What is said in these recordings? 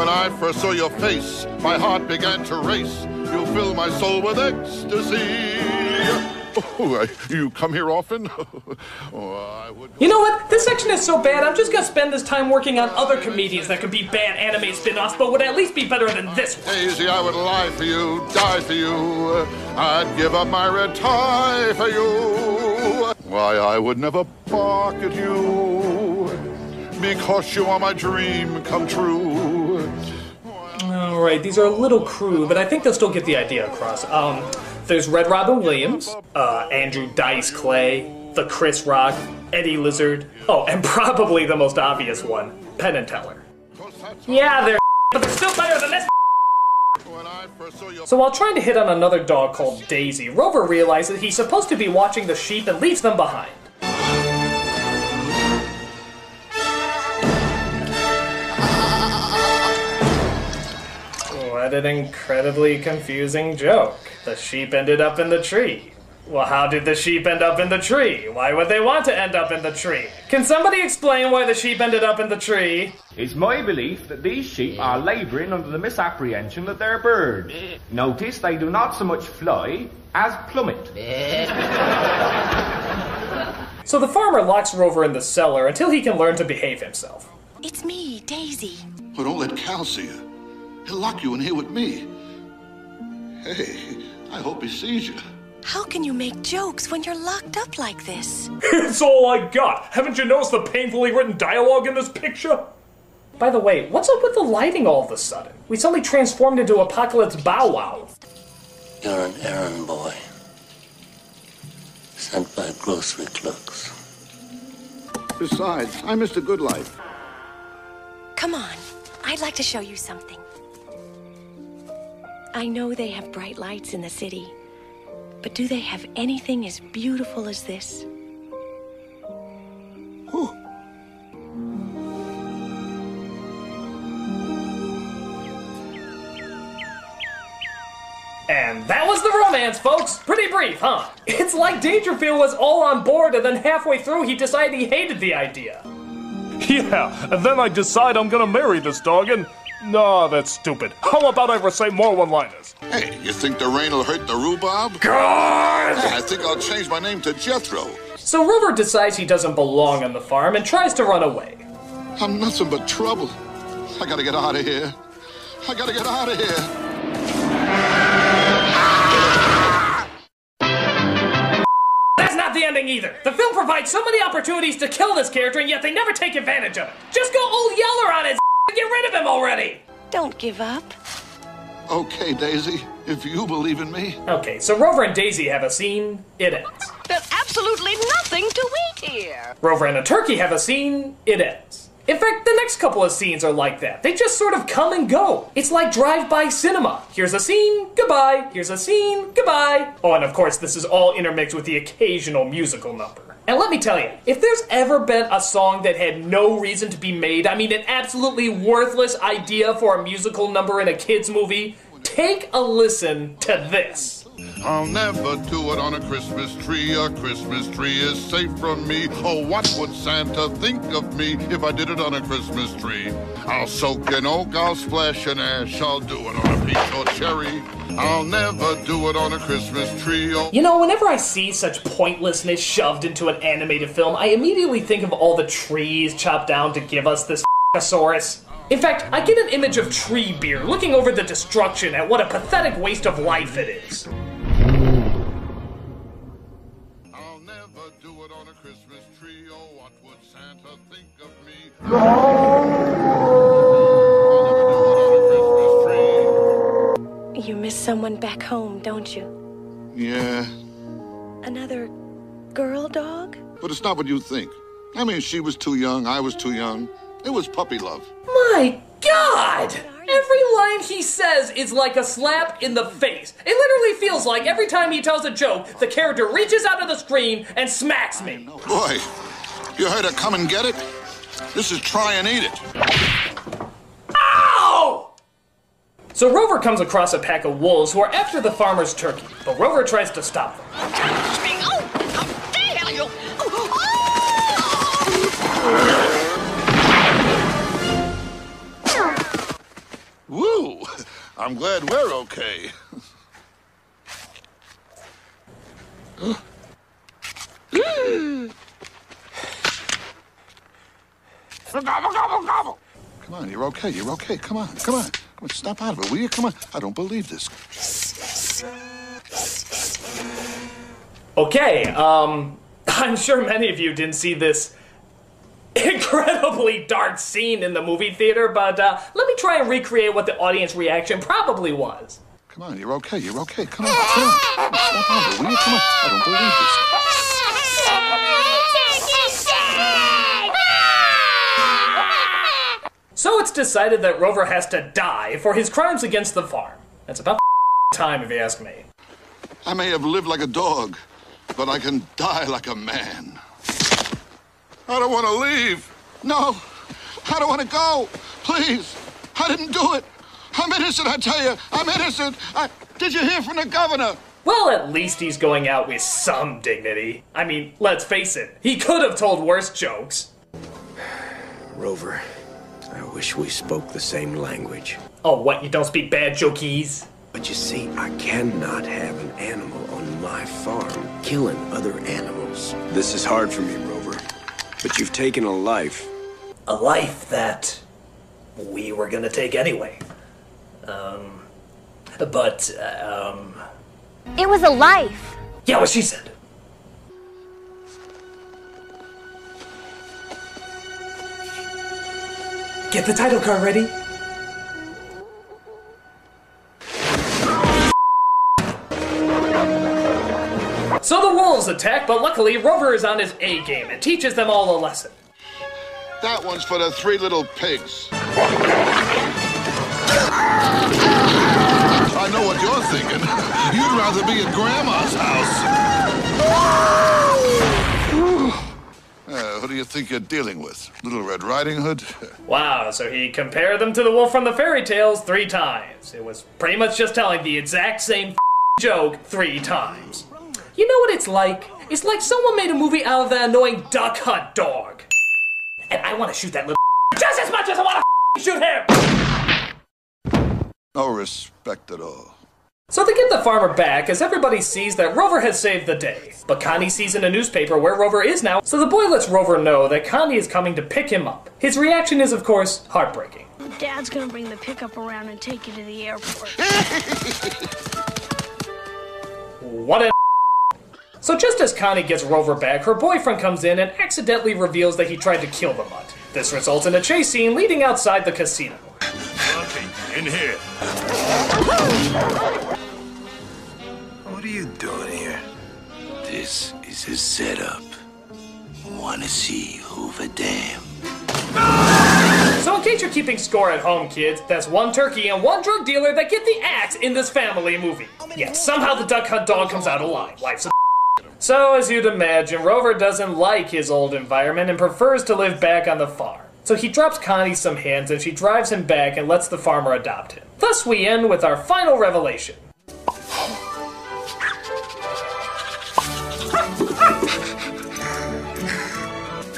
When I first saw your face, my heart began to race. You fill my soul with ecstasy. Oh, you come here often? You know what? This section is so bad, I'm just gonna spend this time working on other comedians that could be bad anime spin-offs, but would at least be better than this one. Daisy, I would lie for you, die for you. I'd give up my red tie for you. Why, I would never bark at you, because you are my dream come true. Alright, these are a little crude, but I think they'll still get the idea across. There's Red Robin Williams, Andrew Dice Clay, the Chris Rock, Eddie Lizard, oh, and probably the most obvious one, Penn and Teller. Yeah, they're but they're still better than this. So while trying to hit on another dog called Daisy, Rover realizes he's supposed to be watching the sheep and leaves them behind. What an incredibly confusing joke. The sheep ended up in the tree. Well, how did the sheep end up in the tree? Why would they want to end up in the tree? Can somebody explain why the sheep ended up in the tree? It's my belief that these sheep are labouring under the misapprehension that they're birds. Notice they do not so much fly as plummet. So the farmer locks Rover in the cellar until he can learn to behave himself. It's me, Daisy. Well, don't let Cal see you. He'll lock you in here with me. Hey, I hope he sees you. How can you make jokes when you're locked up like this? It's all I got! Haven't you noticed the painfully written dialogue in this picture? By the way, what's up with the lighting all of a sudden? We suddenly transformed into Apocalypse Bow Wow. You're an errand boy. Sent by grocery clerks. Besides, I missed a good life. Come on, I'd like to show you something. I know they have bright lights in the city, but do they have anything as beautiful as this? Whew. And that was the romance, folks! Pretty brief, huh? It's like Dangerfield was all on board and then halfway through he decided he hated the idea. Yeah, and then I decide I'm gonna marry this dog and... No, that's stupid. How about I recite more one-liners? Hey, you think the rain will hurt the rhubarb? God! I think I'll change my name to Jethro. So Rover decides he doesn't belong on the farm and tries to run away. I'm nothing but trouble. I gotta get out of here. I gotta get out of here. That's not the ending either. The film provides so many opportunities to kill this character and yet they never take advantage of it. Just go Old Yeller on his and get rid of him already! Don't give up. Okay, Daisy, if you believe in me. Okay, so Rover and Daisy have a scene, it ends. There's absolutely nothing to eat here. Rover and a turkey have a scene, it ends. In fact, the next couple of scenes are like that. They just sort of come and go. It's like drive-by cinema. Here's a scene, goodbye. Here's a scene, goodbye. Oh, and of course, this is all intermixed with the occasional musical number. And let me tell you, if there's ever been a song that had no reason to be made, I mean an absolutely worthless idea for a musical number in a kid's movie, take a listen to this. I'll never do it on a Christmas tree. A Christmas tree is safe from me. Oh, what would Santa think of me if I did it on a Christmas tree? I'll soak in oak, I'll splash in ash. I'll do it on a peach or cherry. I'll never do it on a Christmas tree. Oh. You know, whenever I see such pointlessness shoved into an animated film, I immediately think of all the trees chopped down to give us this f***osaurus. In fact, I get an image of Tree Beer looking over the destruction at what a pathetic waste of life it is. I'll never do it on a Christmas tree. Oh, what would Santa think of me? You miss someone back home, don't you? Yeah. Another girl dog? But it's not what you think. I mean, she was too young, I was too young. It was puppy love. My God! Every line he says is like a slap in the face. It literally feels like every time he tells a joke, the character reaches out of the screen and smacks me. Boy, you heard her come and get it? This is try and eat it. Ow! So Rover comes across a pack of wolves who are after the farmer's turkey, but Rover tries to stop them. Oh, how dare you! Woo! I'm glad we're okay. Gobble, gobble, gobble. Come on, you're okay. You're okay. Come on, come on. Come on, snap out of it, will you? Come on. I don't believe this. Okay, I'm sure many of you didn't see this incredibly dark scene in the movie theater, but let me try and recreate what the audience reaction probably was. Come on, you're okay. You're okay. Come on, come on. Snap out of it, will you? Come on. I don't believe this. So it's decided that Rover has to die for his crimes against the farm. That's about time, if you ask me. I may have lived like a dog, but I can die like a man. I don't want to leave. No, I don't want to go. Please, I didn't do it. I'm innocent, I tell you. I'm innocent. Did you hear from the governor? Well, at least he's going out with some dignity. I mean, let's face it, he could have told worse jokes. Rover, I wish we spoke the same language. Oh, what, you don't speak bad jokies? But you see, I cannot have an animal on my farm killing other animals. This is hard for me, Rover. But you've taken a life. A life that we were gonna take anyway. It was a life. Yeah, what she said. Get the title card ready. So the wolves attack, but luckily Rover is on his A game and teaches them all a lesson. That one's for the three little pigs. I know what you're thinking. You'd rather be at Grandma's house. Who do you think you're dealing with? Little Red Riding Hood? Wow, so he compared them to the wolf from the fairy tales 3 times. It was pretty much just telling the exact same joke 3 times. You know what it's like? It's like someone made a movie out of that annoying duck hunt dog. And I want to shoot that little just as much as I want to shoot him! No respect at all. So they get the farmer back as everybody sees that Rover has saved the day. But Connie sees in a newspaper where Rover is now, so the boy lets Rover know that Connie is coming to pick him up. His reaction is, of course, heartbreaking. Dad's gonna bring the pickup around and take you to the airport. What a So just as Connie gets Rover back, her boyfriend comes in and accidentally reveals that he tried to kill the mutt. This results in a chase scene leading outside the casino. Okay, in here. What are you doing here? This is a setup. Wanna see Hoover Dam? So in case you're keeping score at home, kids, that's 1 turkey and 1 drug dealer that get the axe in this family movie. Yet somehow the duck hunt dog comes out alive. Life's a So as you'd imagine, Rover doesn't like his old environment and prefers to live back on the farm. So he drops Connie some hints and she drives him back and lets the farmer adopt him. Thus we end with our final revelation.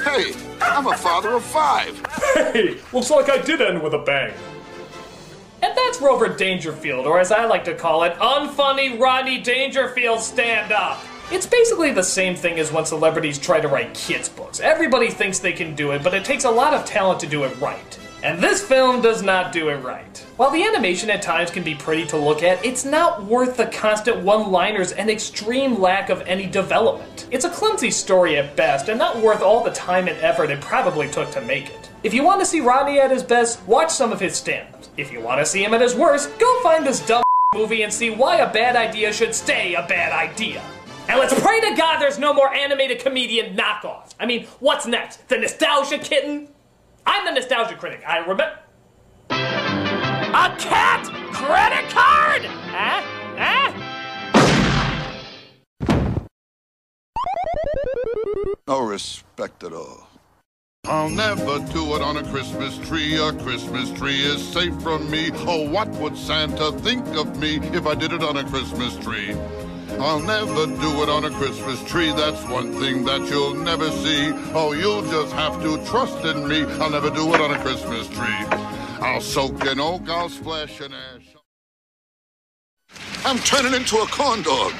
Hey, I'm a father of 5. Hey, looks like I did end with a bang. And that's Rover Dangerfield, or as I like to call it, Unfunny Rodney Dangerfield stand-up. It's basically the same thing as when celebrities try to write kids' books. Everybody thinks they can do it, but it takes a lot of talent to do it right. And this film does not do it right. While the animation at times can be pretty to look at, it's not worth the constant one-liners and extreme lack of any development. It's a clumsy story at best, and not worth all the time and effort it probably took to make it. If you want to see Rodney at his best, watch some of his stand-ups. If you want to see him at his worst, go find this dumb movie and see why a bad idea should stay a bad idea. And let's pray to God there's no more animated comedian knockoffs. I mean, what's next? The Nostalgia Kitten? I'm the Nostalgia Critic. I remember... A cat credit card? No respect at all. I'll never do it on a Christmas tree. A Christmas tree is safe from me. Oh, what would Santa think of me if I did it on a Christmas tree? I'll never do it on a Christmas tree. That's one thing that you'll never see. Oh, you'll just have to trust in me. I'll never do it on a Christmas tree. I'll soak in oak, I'll splash in ash. I'm turning into a corn dog.